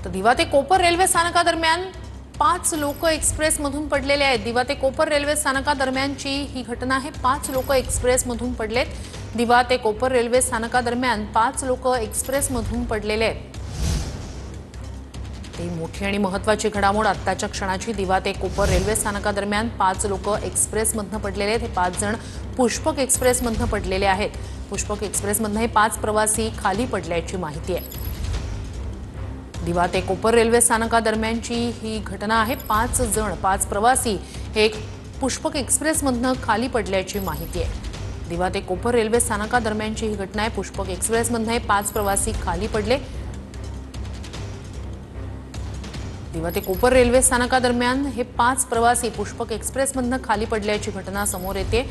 तर दिवा ते कोपर रेल्वे स्थानकादरम्यान 5 लोक एक्सप्रेसमधून पडलेले आहेत। दिवा ते कोपर रेल्वे स्थानकादरम्यानची ही घटना आहे। 5 लोक एक्सप्रेसमधून पडलेत। दिवा ते कोपर रेल्वे स्थानकादरम्यान 5 लोक एक्सप्रेसमधून पडलेले आहेत। ही मोठी आणि महत्त्वाची घडामोड आत्ताच्या क्षणाची। दिवा ते कोपर रेल्वे स्थानकादरम्यान 5 लोक एक्सप्रेसमधून पडलेले आहेत। हे 5 जण पुष्पक एक्सप्रेसमधून पडलेले आहेत। पुष्पक एक्सप्रेसमधून हे 5 प्रवासी खाली पडल्याची माहिती आहे। दिवा ते कोपर रेल्वे स्थानकादरम्यानची ही घटना आहे। 5 प्रवासी एक पुष्पक एक्सप्रेसमधून खाली पडल्याची माहिती आहे। दिवा ते कोपर रेल्वे स्थानकादरम्यानची ही घटना आहे। पुष्पक एक्सप्रेसमधून 5 प्रवासी खाली पडले। दिवा ते कोपर रेल्वे स्थानकादरम्यान हे 5 प्रवासी पुष्पक एक्सप्रेसमधून खाली पडल्याची घटना समोर येते।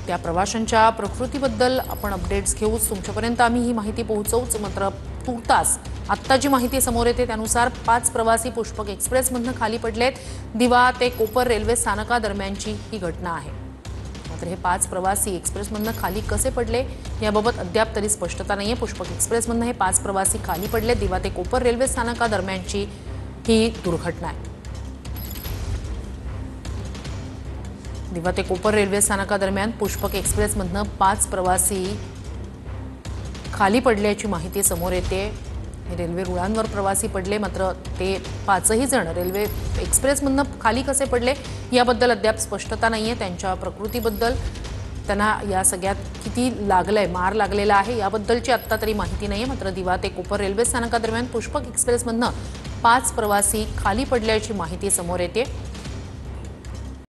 त्या प्रवाशांच्या प्रकृतीबद्दल आपण अपडेट्स घेऊच, तुमच्यापर्यंत आम्ही ही माहिती पोहोचवूच। मात्र तुर्तास आत्ता जी माहिती समोर येते त्यानुसार 5 प्रवासी पुष्पक एक्सप्रेसमधून खाली पडलेत। दिवा ते कोपर रेल्वे स्थानकादरम्यानची ही घटना आहे। मात्र हे 5 प्रवासी एक्सप्रेसमधून खाली कसे पडले याबाबत अद्याप तरी स्पष्टता नाहीये। पुष्पक एक्सप्रेसमधून हे 5 प्रवासी खाली पडले। दिवा ते कोपर रेल्वे स्थानकादरम्यानची ही दुर्घटना आहे। दिवा ते कोपर रेल्वे स्थानकादरम्यान पुष्पक एक्सप्रेसमधून 5 प्रवासी खाली पडल्याची माहिती समोर येते। रेल्वे रुळांवर प्रवासी पडले, मात्र ते 5ही जण रेल्वे एक्सप्रेसमधून खाली कसे पडले याबद्दल अद्याप स्पष्टता नाहीये। त्यांच्या प्रकृतीबद्दल, त्यांना या सगळ्यात किती लागलंय, मार लागलेला आहे याबद्दलची आत्ता तरी माहिती नाहीये। मात्र दिवा ते कोपर रेल्वे स्थानकादरम्यान पुष्पक एक्सप्रेसमधून 5 प्रवासी खाली पडल्याची माहिती समोर येते।